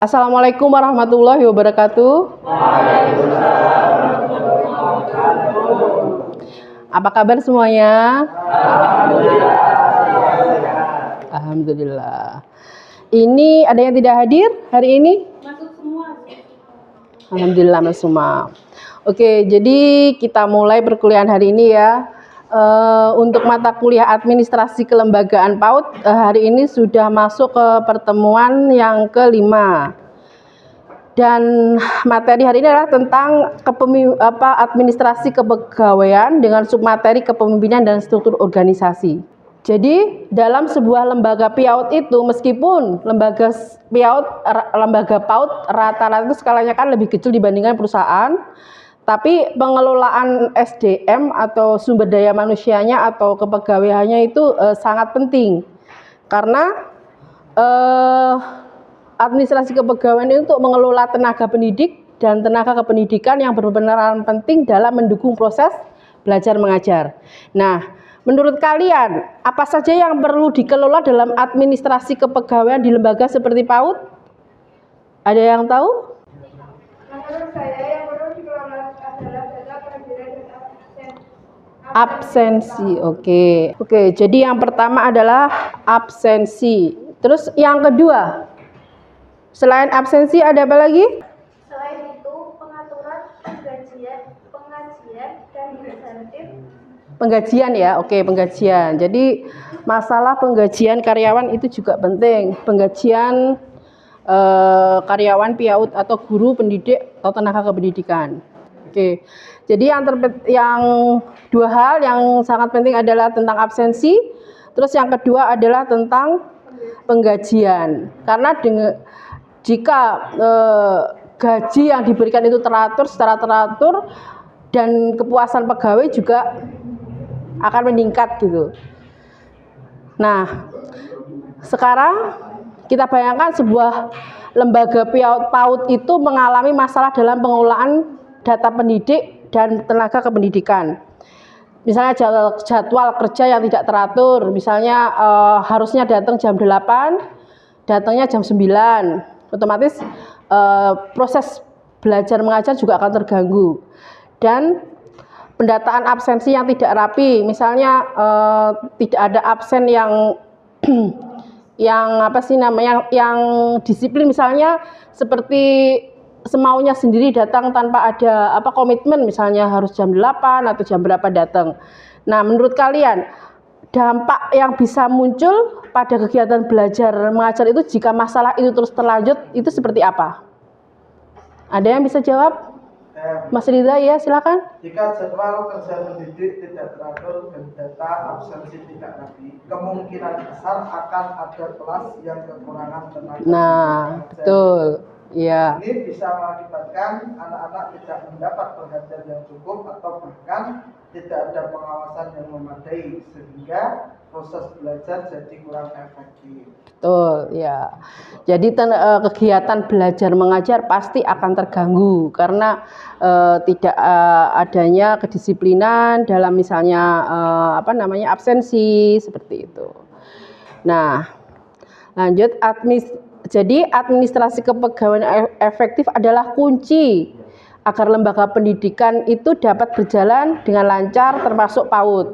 Assalamualaikum warahmatullahi wabarakatuh. Apa kabar semuanya? Alhamdulillah. Ini ada yang tidak hadir hari ini? Masuk semua. Alhamdulillah masuk semua. Oke, jadi kita mulai perkuliahan hari ini ya. Untuk mata kuliah administrasi kelembagaan PAUD hari ini sudah masuk ke pertemuan yang kelima. Dan materi hari ini adalah tentang administrasi kepegawaian dengan submateri kepemimpinan dan struktur organisasi. Jadi dalam sebuah lembaga PAUD itu, meskipun lembaga PAUD rata-rata itu skalanya kan lebih kecil dibandingkan perusahaan, tapi pengelolaan SDM atau sumber daya manusianya atau kepegawaiannya itu sangat penting, karena administrasi kepegawaian itu untuk mengelola tenaga pendidik dan tenaga kependidikan yang berperan penting dalam mendukung proses belajar mengajar. Nah, menurut kalian apa saja yang perlu dikelola dalam administrasi kepegawaian di lembaga seperti PAUD? Ada yang tahu? Menurut saya yang perlu dikelola adalah data pelajaran dan Absensi. Oke, jadi yang pertama adalah absensi. Terus yang kedua, selain absensi ada apa lagi? Selain itu, pengaturan pengajian dan insentif. Penggajian ya, oke, penggajian. Jadi masalah penggajian karyawan itu juga penting. Penggajian karyawan PAUD atau guru pendidik atau tenaga kependidikan. Oke. Jadi yang dua hal yang sangat penting adalah tentang absensi. Terus yang kedua adalah tentang penggajian. Karena jika gaji yang diberikan itu secara teratur dan kepuasan pegawai juga akan meningkat gitu. Nah, sekarang kita bayangkan sebuah lembaga PAUD itu mengalami masalah dalam pengelolaan data pendidik dan tenaga kependidikan. Misalnya jadwal kerja yang tidak teratur, misalnya harusnya datang jam 8, datangnya jam 9. Otomatis proses belajar mengajar juga akan terganggu. Dan pendataan absensi yang tidak rapi, misalnya tidak ada absen yang yang disiplin, misalnya seperti semaunya sendiri datang tanpa ada komitmen, misalnya harus jam 8 atau jam berapa datang. Nah, menurut kalian dampak yang bisa muncul pada kegiatan belajar mengajar itu jika masalah itu terus terlanjut itu seperti apa? Ada yang bisa jawab? Mas Ridha, ya silakan. Jika jadwal kerja pendidik tidak teratur dan data absensi tidak rapi, kemungkinan besar akan ada kelas yang kekurangan tenaga. Nah, betul. Ya. Ini bisa mengakibatkan anak-anak tidak mendapat perhatian yang cukup atau bahkan tidak ada pengawasan yang memadai sehingga proses belajar jadi kurang efektif. Betul, ya. Jadi kegiatan belajar mengajar pasti akan terganggu karena tidak adanya kedisiplinan dalam misalnya absensi seperti itu. Nah, lanjut jadi administrasi kepegawaian efektif adalah kunci agar lembaga pendidikan itu dapat berjalan dengan lancar termasuk PAUD.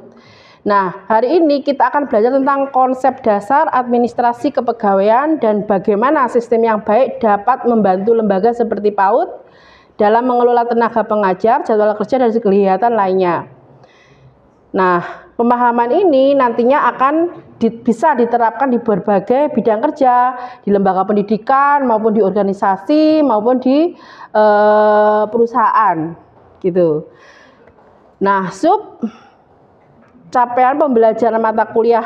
Nah, hari ini kita akan belajar tentang konsep dasar administrasi kepegawaian dan bagaimana sistem yang baik dapat membantu lembaga seperti PAUD dalam mengelola tenaga pengajar, jadwal kerja, dan kegiatan lainnya. Nah, pemahaman ini nantinya akan bisa diterapkan di berbagai bidang kerja, di lembaga pendidikan maupun di organisasi maupun di perusahaan gitu. Nah, capaian pembelajaran mata kuliah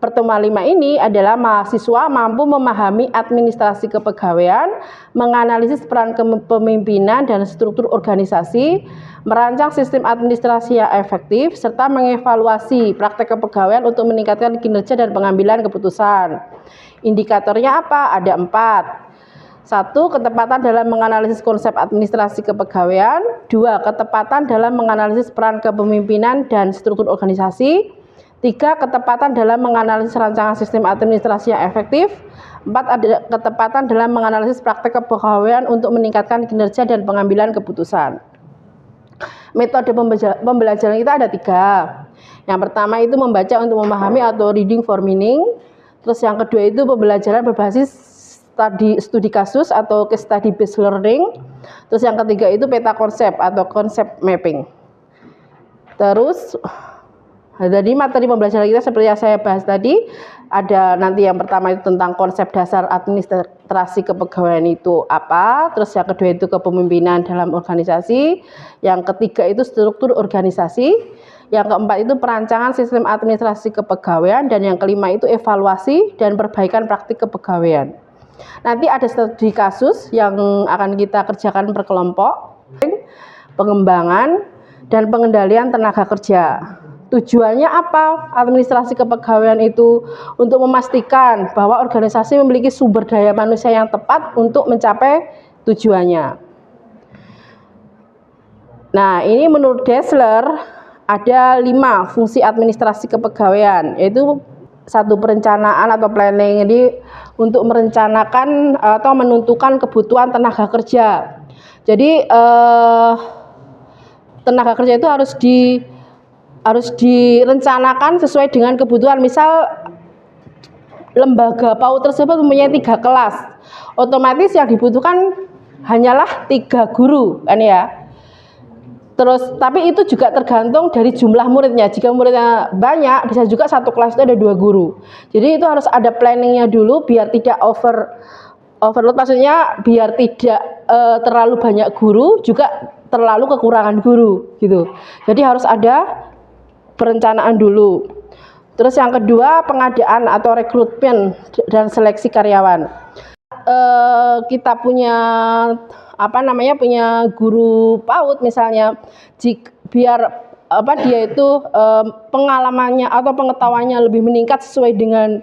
pertemuan 5 ini adalah mahasiswa mampu memahami administrasi kepegawaian, menganalisis peran kepemimpinan dan struktur organisasi, merancang sistem administrasi yang efektif, serta mengevaluasi praktek kepegawaian untuk meningkatkan kinerja dan pengambilan keputusan. Indikatornya apa? Ada 4. 1. Ketepatan dalam menganalisis konsep administrasi kepegawaian. 2. Ketepatan dalam menganalisis peran kepemimpinan dan struktur organisasi. 3. Ketepatan dalam menganalisis rancangan sistem administrasi yang efektif. 4. Ada ketepatan dalam menganalisis praktek kepegawaian untuk meningkatkan kinerja dan pengambilan keputusan. Metode pembelajaran kita ada 3. Yang pertama itu membaca untuk memahami atau reading for meaning. Terus yang kedua itu pembelajaran berbasis studi kasus atau case study based learning. Terus yang ketiga itu peta konsep atau concept mapping. Terus jadi materi pembelajaran kita seperti yang saya bahas tadi, ada nanti yang pertama itu tentang konsep dasar administrasi kepegawaian itu apa, terus yang kedua itu kepemimpinan dalam organisasi, yang ketiga itu struktur organisasi, yang keempat itu perancangan sistem administrasi kepegawaian, dan yang kelima itu evaluasi dan perbaikan praktik kepegawaian. Nanti ada studi kasus yang akan kita kerjakan per kelompok, pengembangan dan pengendalian tenaga kerja. Tujuannya apa? Administrasi kepegawaian itu untuk memastikan bahwa organisasi memiliki sumber daya manusia yang tepat untuk mencapai tujuannya. Nah, ini menurut Dessler ada 5 fungsi administrasi kepegawaian, yaitu 1 perencanaan atau planning, jadi untuk merencanakan atau menentukan kebutuhan tenaga kerja. Jadi tenaga kerja itu harus direncanakan sesuai dengan kebutuhan. Misal lembaga PAUD tersebut mempunyai 3 kelas, otomatis yang dibutuhkan hanyalah 3 guru kan ya. Terus tapi itu juga tergantung dari jumlah muridnya. Jika muridnya banyak, bisa juga satu kelas itu ada 2 guru. Jadi itu harus ada planningnya dulu biar tidak overload, maksudnya biar tidak terlalu banyak guru, juga terlalu kekurangan guru gitu. Jadi harus ada perencanaan dulu. Terus yang kedua, pengadaan atau rekrutmen dan seleksi karyawan. Kita punya punya guru PAUD misalnya, biar dia itu pengalamannya atau pengetahuannya lebih meningkat sesuai dengan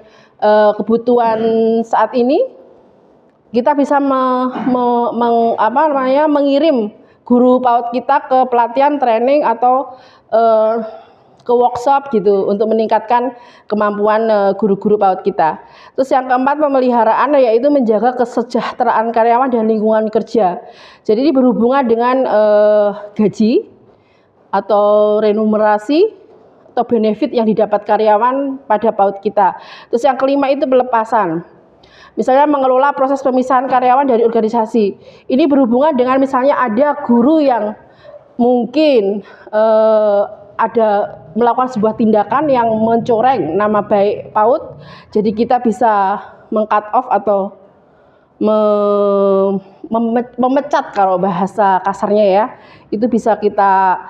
kebutuhan saat ini, kita bisa mengirim guru PAUD kita ke pelatihan, training atau ke workshop gitu untuk meningkatkan kemampuan guru-guru PAUD kita. Terus yang keempat, pemeliharaan, yaitu menjaga kesejahteraan karyawan dan lingkungan kerja. Jadi ini berhubungan dengan gaji atau remunerasi atau benefit yang didapat karyawan pada PAUD kita. Terus yang kelima itu pelepasan. Misalnya mengelola proses pemisahan karyawan dari organisasi. Ini berhubungan dengan misalnya ada guru yang mungkin ada melakukan sebuah tindakan yang mencoreng nama baik PAUD, jadi kita bisa meng-cut off atau memecat kalau bahasa kasarnya ya. Itu bisa kita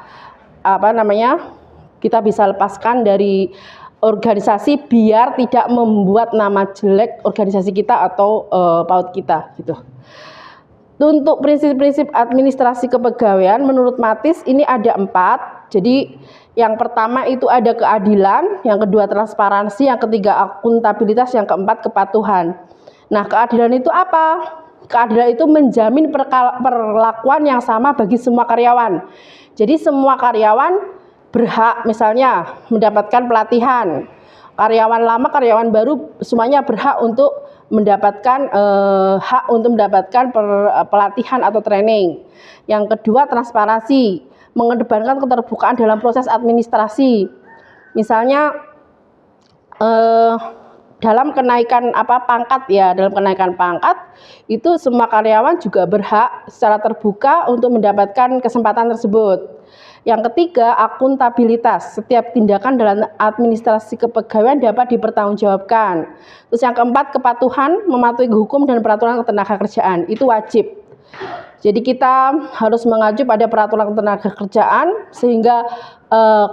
kita bisa lepaskan dari organisasi biar tidak membuat nama jelek organisasi kita atau PAUD kita gitu. Untuk prinsip-prinsip administrasi kepegawaian menurut Matis ini ada 4. Jadi yang pertama itu ada keadilan, yang kedua transparansi, yang ketiga akuntabilitas, yang keempat kepatuhan. Nah, keadilan itu apa? Keadilan itu menjamin perlakuan yang sama bagi semua karyawan. Jadi semua karyawan berhak misalnya mendapatkan pelatihan. Karyawan lama, karyawan baru semuanya berhak untuk mendapatkan pelatihan atau training. Yang kedua transparansi, mengedepankan keterbukaan dalam proses administrasi. Misalnya dalam kenaikan pangkat itu semua karyawan juga berhak secara terbuka untuk mendapatkan kesempatan tersebut. Yang ketiga, akuntabilitas. Setiap tindakan dalam administrasi kepegawaian dapat dipertanggungjawabkan. Terus yang keempat, kepatuhan, mematuhi hukum dan peraturan ketenagakerjaan. Itu wajib. Jadi kita harus mengacu pada peraturan ketenagakerjaan sehingga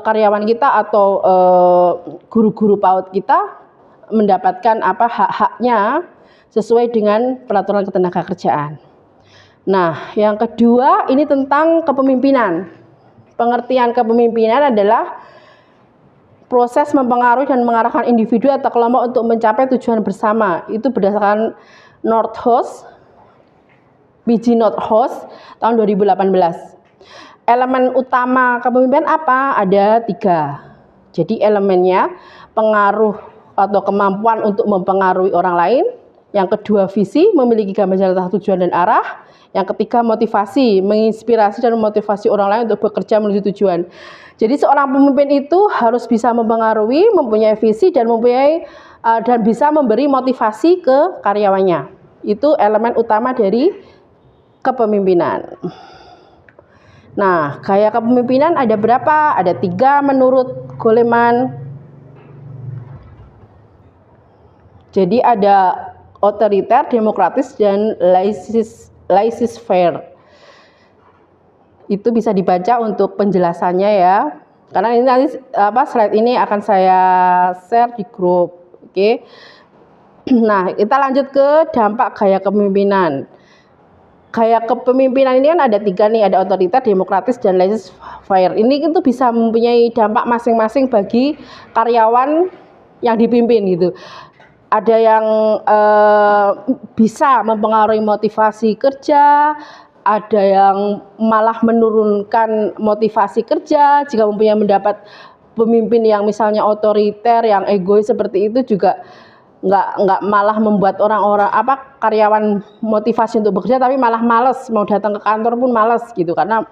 karyawan kita atau guru-guru PAUD kita mendapatkan hak-haknya sesuai dengan peraturan ketenagakerjaan. Nah, yang kedua ini tentang kepemimpinan. Pengertian kepemimpinan adalah proses mempengaruhi dan mengarahkan individu atau kelompok untuk mencapai tujuan bersama. Itu berdasarkan PG Nordhaus tahun 2018. Elemen utama kepemimpinan apa? Ada 3. Jadi elemennya pengaruh atau kemampuan untuk mempengaruhi orang lain. Yang kedua, visi, memiliki gambaran arah tujuan dan arah. Yang ketiga, motivasi, menginspirasi dan memotivasi orang lain untuk bekerja menuju tujuan. Jadi seorang pemimpin itu harus bisa mempengaruhi, mempunyai visi dan bisa memberi motivasi ke karyawannya. Itu elemen utama dari kepemimpinan. Nah, gaya kepemimpinan ada berapa? Ada 3 menurut Goleman. Jadi ada otoriter, demokratis, dan laissez-faire. Itu bisa dibaca untuk penjelasannya ya. Karena ini nanti slide ini akan saya share di grup. Oke. Nah, kita lanjut ke dampak gaya kepemimpinan. Gaya kepemimpinan ini kan ada 3 nih, ada otoriter, demokratis, dan laissez-faire. Ini itu bisa mempunyai dampak masing-masing bagi karyawan yang dipimpin gitu. Ada yang bisa mempengaruhi motivasi kerja, ada yang malah menurunkan motivasi kerja. Jika mempunyai mendapat pemimpin yang misalnya otoriter, yang egois seperti itu juga nggak malah membuat orang-orang karyawan motivasi untuk bekerja, tapi malah malas mau datang ke kantor pun malas gitu karena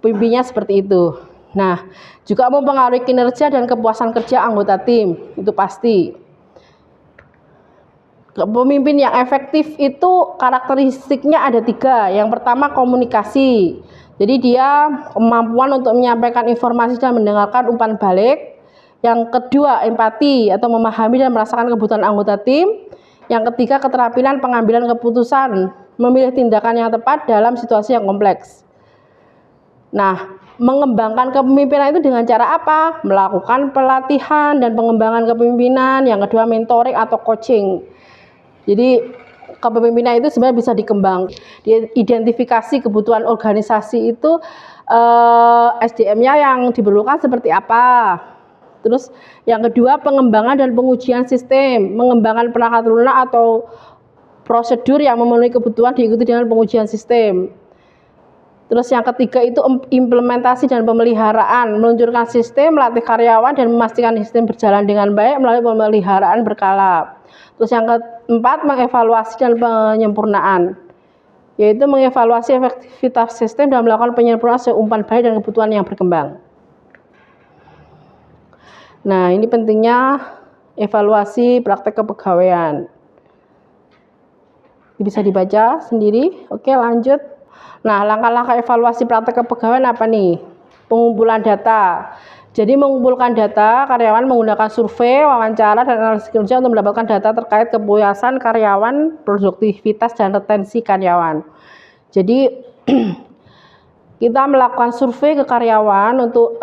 pemimpinnya seperti itu. Nah, juga mempengaruhi kinerja dan kepuasan kerja anggota tim, itu pasti. Pemimpin yang efektif itu karakteristiknya ada 3. Yang pertama, komunikasi. Jadi dia kemampuan untuk menyampaikan informasi dan mendengarkan umpan balik. Yang kedua, empati atau memahami dan merasakan kebutuhan anggota tim. Yang ketiga, keterampilan pengambilan keputusan, memilih tindakan yang tepat dalam situasi yang kompleks. Nah, mengembangkan kepemimpinan itu dengan cara apa? Melakukan pelatihan dan pengembangan kepemimpinan. Yang kedua, mentoring atau coaching. Jadi kepemimpinan itu sebenarnya bisa dikembang. Identifikasi kebutuhan organisasi itu SDM-nya yang diperlukan seperti apa. Terus yang kedua, pengembangan dan pengujian sistem, mengembangkan perangkat lunak atau prosedur yang memenuhi kebutuhan diikuti dengan pengujian sistem. Terus yang ketiga itu implementasi dan pemeliharaan, meluncurkan sistem, melatih karyawan dan memastikan sistem berjalan dengan baik melalui pemeliharaan berkala. Terus yang keempat, mengevaluasi dan penyempurnaan, yaitu mengevaluasi efektivitas sistem dan melakukan penyempurnaan sesuai umpan balik dan kebutuhan yang berkembang. Nah, ini pentingnya evaluasi praktek kepegawaian. Ini bisa dibaca sendiri. Oke, lanjut. Nah, langkah-langkah evaluasi praktek kepegawaian apa nih? Pengumpulan data. Jadi mengumpulkan data karyawan menggunakan survei, wawancara, dan analisis kinerja untuk mendapatkan data terkait kepuasan karyawan, produktivitas, dan retensi karyawan. Jadi kita melakukan survei ke karyawan untuk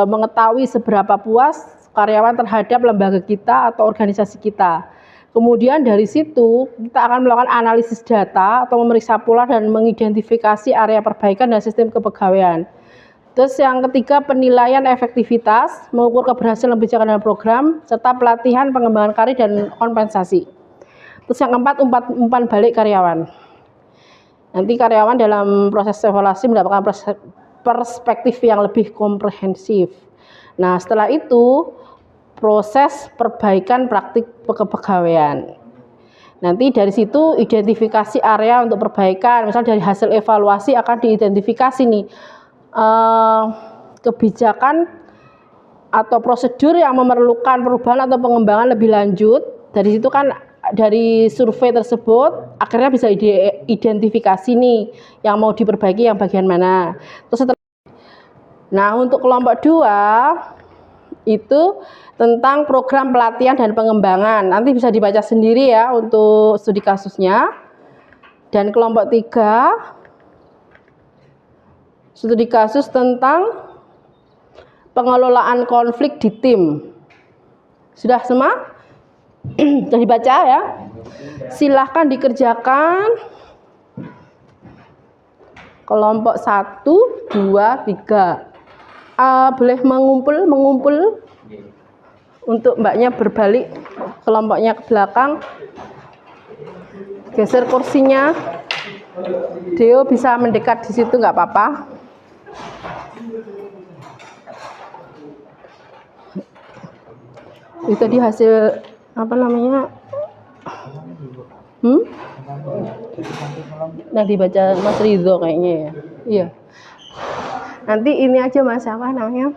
mengetahui seberapa puas karyawan terhadap lembaga kita atau organisasi kita. Kemudian dari situ kita akan melakukan analisis data atau memeriksa pola dan mengidentifikasi area perbaikan dan sistem kepegawaian. Terus yang ketiga, penilaian efektivitas, mengukur keberhasilan kebijakan dan program, serta pelatihan, pengembangan karir, dan kompensasi. Terus yang keempat, umpan balik karyawan. Nanti karyawan dalam proses evaluasi mendapatkan perspektif yang lebih komprehensif. Nah, setelah itu proses perbaikan praktik kepegawaian. Nanti dari situ identifikasi area untuk perbaikan. Misal dari hasil evaluasi akan diidentifikasi nih kebijakan atau prosedur yang memerlukan perubahan atau pengembangan lebih lanjut. Dari situ kan dari survei tersebut akhirnya bisa identifikasi nih yang mau diperbaiki yang bagian mana. Nah, untuk kelompok 2 itu tentang program pelatihan dan pengembangan. Nanti bisa dibaca sendiri ya untuk studi kasusnya. Dan kelompok 3 studi kasus tentang pengelolaan konflik di tim. Sudah semua? Sudah dibaca ya? Silahkan dikerjakan. Kelompok 1, 2, 3. Boleh mengumpul untuk mbaknya berbalik kelompoknya ke belakang. Geser kursinya. Deo bisa mendekat di situ, nggak apa-apa. Itu tadi hasil apa namanya? Yang dibaca Mas Ridho kayaknya ya. Iya. Nanti ini aja Mas apa namanya?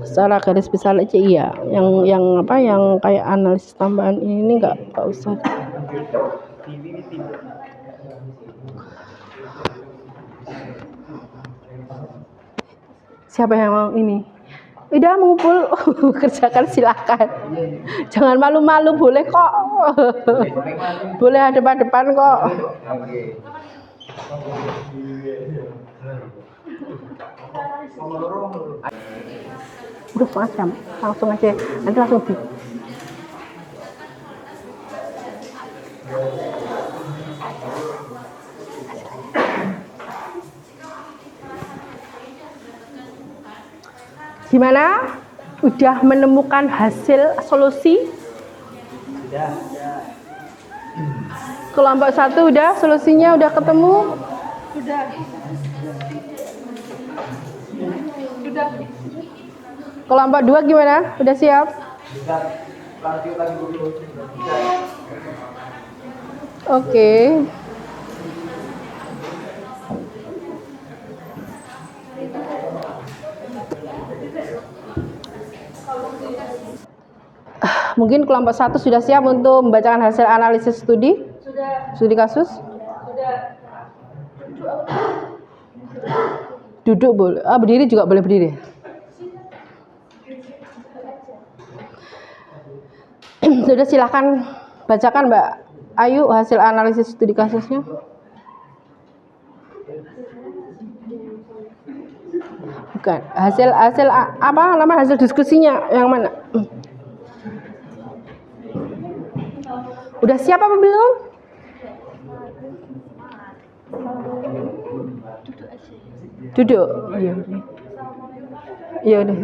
Secara garis besar aja iya. Yang apa yang kayak analisis tambahan ini nggak usah. Siapa yang mau ini? Udah ngumpul, kerjakan silakan. Jangan malu-malu, boleh kok. Boleh depan-depan kok. Udah macam, langsung aja. Nanti langsung di. Gimana? Udah menemukan hasil solusi? Kelompok 1 udah, solusinya udah ketemu? Sudah. Kelompok 2 gimana? Udah siap? Lanjut lagi dulu. Oke. Mungkin kelompok 1 sudah siap untuk membacakan hasil analisis studi? Sudah. Studi kasus? Sudah. Duduk boleh. Berdiri juga boleh berdiri. Sudah, silahkan bacakan Mbak Ayu hasil analisis studi kasusnya. Bukan, hasil apa nama hasil diskusinya yang mana? Udah siap apa belum? Duduk. Iya. Iya udah.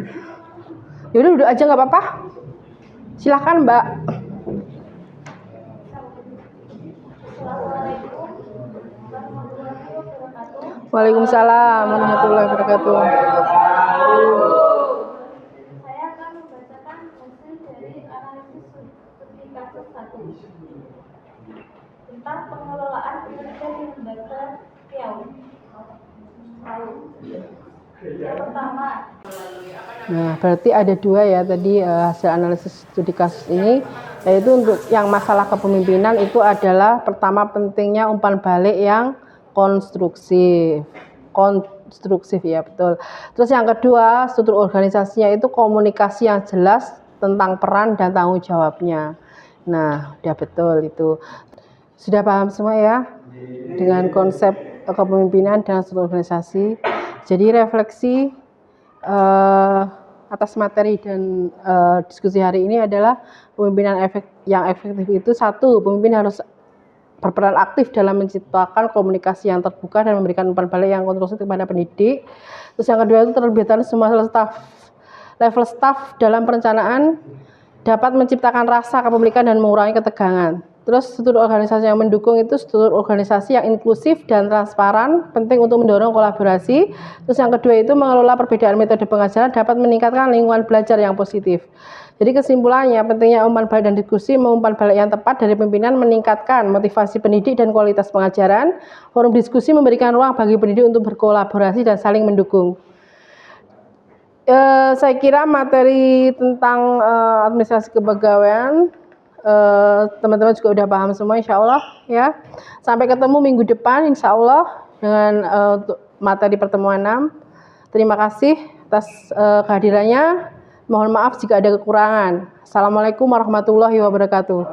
Ya udah duduk aja nggak apa-apa. Silahkan Mbak. Waalaikumsalam warahmatullahi wabarakatuh. Saya akan membacakan hasil dari analisis studi kasus 1 tentang pengelolaan pekerja di lembaga PIAUD. Yang pertama. Nah, berarti ada 2 ya tadi hasil analisis studi kasus ini, yaitu untuk yang masalah kepemimpinan itu adalah pertama pentingnya umpan balik yang konstruktif ya betul. Terus yang kedua struktur organisasinya itu komunikasi yang jelas tentang peran dan tanggung jawabnya. Nah, udah betul itu. Sudah paham semua ya dengan konsep kepemimpinan dan struktur organisasi. Jadi refleksi atas materi dan diskusi hari ini adalah pemimpinan yang efektif itu 1, pemimpin harus berperan aktif dalam menciptakan komunikasi yang terbuka dan memberikan umpan balik yang konstruktif kepada pendidik. Terus yang kedua itu terlibatkan semua level staff dalam perencanaan dapat menciptakan rasa kepemilikan dan mengurangi ketegangan. Terus struktur organisasi yang mendukung itu struktur organisasi yang inklusif dan transparan, penting untuk mendorong kolaborasi. Terus yang kedua itu mengelola perbedaan metode pengajaran dapat meningkatkan lingkungan belajar yang positif. Jadi kesimpulannya pentingnya umpan balik dan diskusi mengumpan balik yang tepat dari pimpinan meningkatkan motivasi pendidik dan kualitas pengajaran. Forum diskusi memberikan ruang bagi pendidik untuk berkolaborasi dan saling mendukung. Saya kira materi tentang administrasi kepegawaian teman-teman juga udah paham semua insya Allah ya. Sampai ketemu minggu depan insya Allah dengan untuk materi pertemuan 6. Terima kasih atas kehadirannya. Mohon maaf jika ada kekurangan. Assalamualaikum warahmatullahi wabarakatuh.